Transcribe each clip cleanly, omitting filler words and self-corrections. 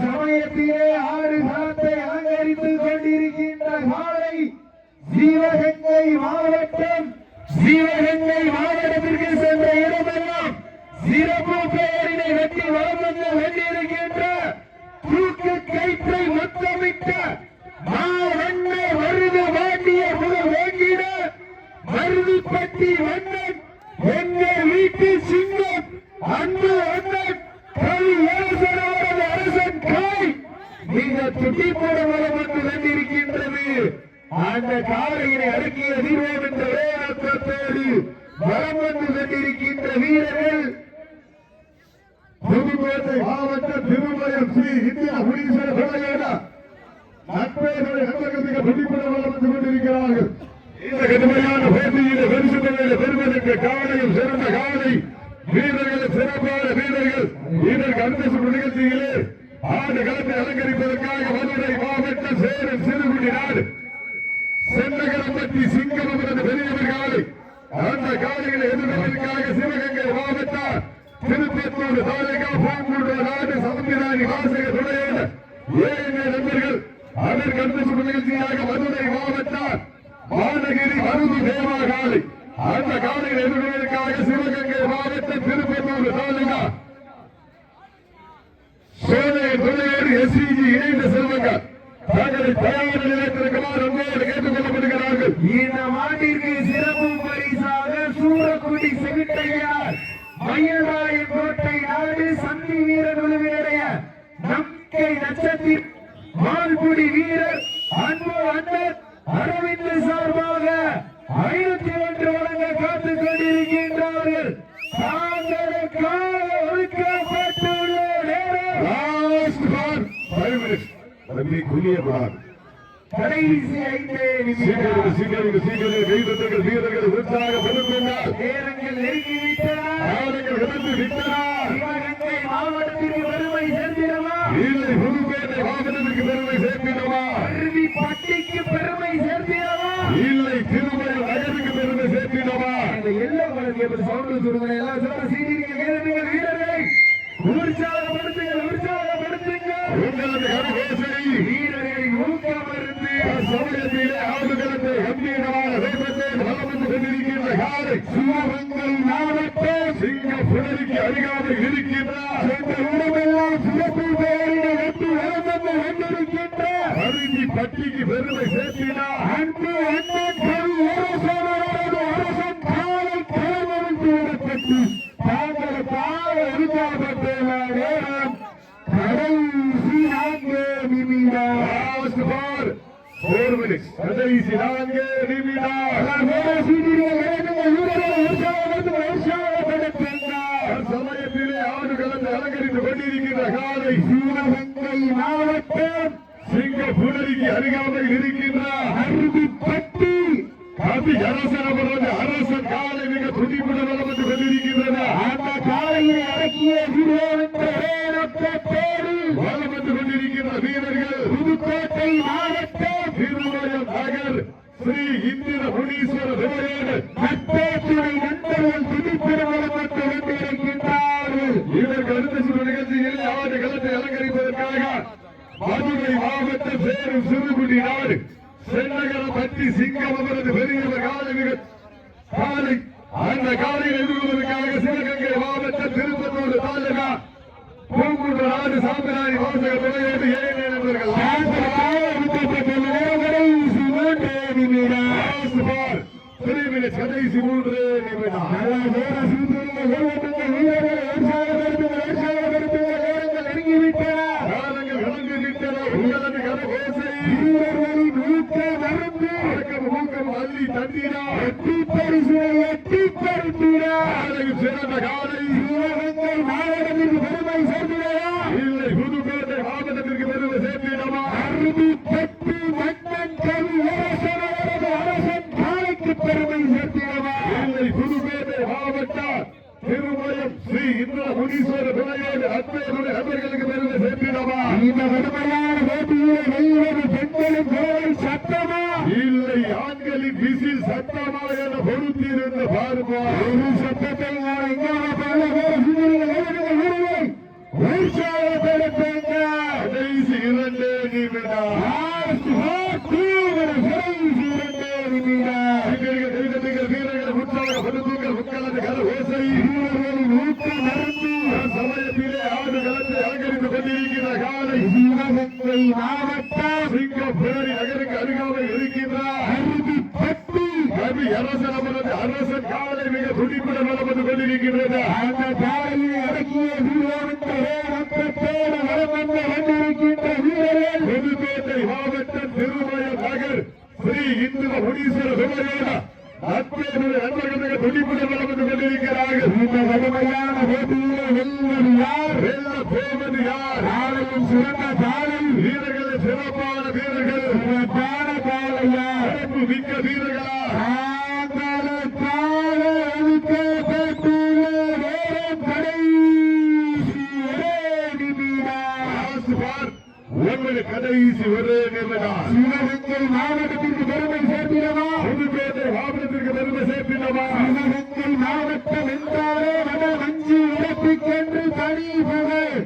சமயத்திலே ஆறு களத்தை அலங்கரித்துக் கொண்டிருக்கின்ற காலை சிவகங்கை மாவட்டத்திற்கு சென்ற இடமெல்லாம் சிறப்பு பெயரினை வெட்டி வளம் வந்து கொண்டிருக்கின்ற தூக்கு கயிற்றை மொத்தமிட்ட மருது வாண்டிய முதல் வேண்டிட மருதுப்பட்டி மன்னன் எங்கள் வீட்டு சிங்கம் அன்பு அண்ணன் கவி அரசனோட அரசன் காய் மிக துட்டி போட வளம் வந்து கொண்டிருக்கின்றது. அந்த காலையினை அடக்கிய தீர்வோம் என்ற வேணத்தோடு வளம் வந்து கொண்டிருக்கின்ற வீரர்கள் புதுக்கோட்டை மாவட்ட திருமயம் ஸ்ரீ இந்திய புரீஸ்வர சபையோட நட்பேர்களுடைய நண்பர்களுக்கு துடிப்புட வளம் வந்து கொண்டிருக்கிறார்கள். இந்த கடுமையான போட்டியிலே பரிசு பெறுவதற்கு காலையும் சிறந்த காலை வீரர்கள் சிறப்பான வீரர்கள் இதற்கு அடுத்த நிகழ்ச்சியிலே ஆண்டு களத்தை அலங்கரிப்பதற்காக மதுரை மாவட்ட சேலம் சிறுகுடி நாடு சென்னகரம்பட்டி சிங்கம் பெரியவர் காலை அந்த காலைகளை எதிர்ப்பதற்காக சிவகங்கை மாவட்டம் திருப்பத்தூர் தாலுகா பூங்குன்ற நாடு சமுத்திராணி வாசக துணையோடு ஏழு நண்பர்கள் அதற்கு அடுத்த நிகழ்ச்சியாக மதுரை மாவட்டம் மாநகிரி மருது தேவா காலை அந்த காலையில் எதிர்ப்பதற்காக சிவகங்கை மாவட்டம் திருப்பத்தூர் தாலுகா சோதனை துணையோடு எஸ்இஜி இணைந்த செல்வங்கள் தங்களை தயார் நிலையத்திற்குமாறு அன்போடு கேட்டுக் கொள்ளப்படுகிறார்கள். இந்த மாட்டிற்கு சிறப்பு பரிசாக சூரக்குடி செவிட்டையார் மயில்ராயன் கோட்டை நாடு சந்தி வீரர் உதவியுடைய நம்பிக்கை நட்சத்திர மால்குடி வீரர் அன்பு அண்ணன் அரவிந்த் சார்பாக 501 வழங்க காத்துக் கொண்டிருக்கின்றார்கள். தாங்களுக்காக ஒதுக்கப்பட்டுள்ள நேரம் கடைசி 5 நிமிடங்கள். வீரர்கள் உற்சாகப்படுத்துங்கள். நேரங்கள் நெருங்கிவிட்டன. சிவகங்கை மாவட்டத்திற்கு பெருமை சேர்த்திடவா இல்லை புதுக்கோட்டை மாவட்டத்திற்கு பெருமை சேர்த்திடவா அருவிப்பட்டிக்கு பெருமை சேர்த்திடவா இல்லை திருமலை நகருக்கு பெருமை சேர்த்திடவா இந்த எல்லோ கலர் எப்படி சவுண்ட் சொல்லுங்க. எல்லாம் சொல்ல சீனியர்கள் வீரர்களை உற்சாகப்படுத்துங்கள். உங்களது கரகோசை வீரர்களின் ஊக்கமருந்து சமயத்திலே ஆடுகளத்தை கம்பீரமான வேகத்தோடு வலம் வந்து கொண்டிருக்கின்ற காலை சிவகங்கை மாவட்டம் சிங்கப்புணரிக்கு அருகாமையில் இருக்கின்றார். சென்ற உடம்பெல்லாம் சிறப்பு பெயரினை வெட்டி வலம் வந்து கொண்டிருக்கின்ற அருவிப்பட்டிக்கு பெருமை சேர்த்தினார். அன்பு அண்ணன் கவி அரசனோடு அரசன் காலை களமறித்து விடப்பட்டு தாங்களுக்காக ஒதுக்கப்பட்டுள்ள நேரம் கடைசி 4 நிமிடம். கடைசி 4 நிமிடம். சமயத்திலே ஆடுகளத்தை அலங்கரித்துக் கொண்டிருக்கின்ற காலை சிவகங்கை மாவட்டம் சிங்கப்புணரிக்கு அருகாமையில் இருக்கின்ற அருவிப்பட்டி கவி அரசன் அரசன் காலை மிக துடிப்புடன் வலம் வந்து கொண்டிருக்கின்றன. அந்த காலையை அடக்கிய வலம் வந்து கொண்டிருக்கின்ற வீரர்கள் புதுக்கோட்டை மாவட்டம் திருமயம் நகர் ஸ்ரீ இந்திர புரீஸ்வர தேவரோடு நட்பேற்றுமை நண்பர்கள் துடிப்புடன் வலம் வந்து கொண்டிருக்கின்றார்கள். இதற்கு அடுத்த சில நிகழ்ச்சியில் ஆடு களத்தை அலங்கரிப்பதற்காக மதுரை மாவட்டம் சேரும் சிறுகுடி நாடு சென்னகரம்பட்டி சிங்கம் அவரது பெரியவர் காலை அந்த காலையில் எதிர்கொள்வதற்காக சிவகங்கை மாவட்டம் திருப்பத்தூர் தாலுகா பூங்குன்ற நாடு சாம்பிராணி வாசக துணையோடு 7 நண்பர்கள் கடைசி 3 சிறந்த காலை மாவட்டத்திற்கு பெருமை சேர்த்திடவா இல்லை புதுக்கோட்டை மாவட்டத்திற்கு பெருமை சேர்த்திடவா அருவிப்பட்டி மன்னன் கவி அரசன் காலைக்கு பெருமை சேர்த்திடவா இல்லை புதுக்கோட்டை மாவட்டம் திருமயம் ஸ்ரீ இந்திர புரீஸ்வர துணையோடு அத்தனை நபர்களுக்கு பெருமை சேர்த்திடவா. இந்த கடுமையான போட்டியிலே வெல்வது பெண்களின் குரல் சத்தமா இல்லை ஆண்களின் விசில் சத்தமா என பொறுத்திருந்த பார்ப்பா ஒரு சத்தத்தை உற்சாகப்படுத்துங்கள். காலை சிவகங்கை மாவட்டம் சிங்கப்பேரி நகருக்கு அருகாமல் இருக்கின்றார் அருவிப்பட்டி கவி அரசன் காலை மிக துடிப்புடன் வந்து கொண்டிருக்கின்றது. அந்த காலையை அடக்கிய வீரர்களே மக்களோடு வரம் வந்து வந்திருக்கின்ற வீரர்கள் புதுக்கோட்டை மாவட்டம் திருமயம் நகர் ஸ்ரீ இந்து முனீஸ்வர சுமரியோட நண்பர்களுக்கு துடிப்புடன் வந்து கொண்டிருக்கிறார்கள். இந்த கடுமையான போட்டியிலே வெல்வது யார், வெல்ல போவது யார்? காலையும் சிறந்த காலை வீரர்கள் சிறப்பான வீரர்கள், சிறப்பான காலையா சிறப்பு மிக்க வீரர்களா? கடைசி ஒரே நிமிடம் சிவகங்கை மாவட்டத்திற்கு பெருமை சேர்த்திடவா, புதுக்கோட்டை மாவட்டத்திற்கு பெருமை சேர்த்திடவா? சிவகங்கை மாவட்டம் என்றாலே வட வஞ்சி இடத்துக்கென்று தனி புகழ்.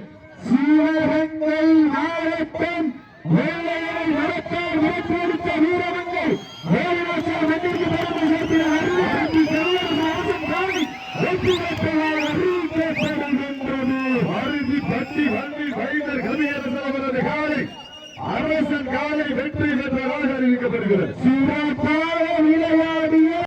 சிவகங்கை மாவட்டம் வெள்ளையரை நடத்தால் விரட்டெடுத்த வீரமங்கை வேலுநாச்சியார் மண்ணிற்கு பெருமை சேர்த்திட வெற்றி பெற்ற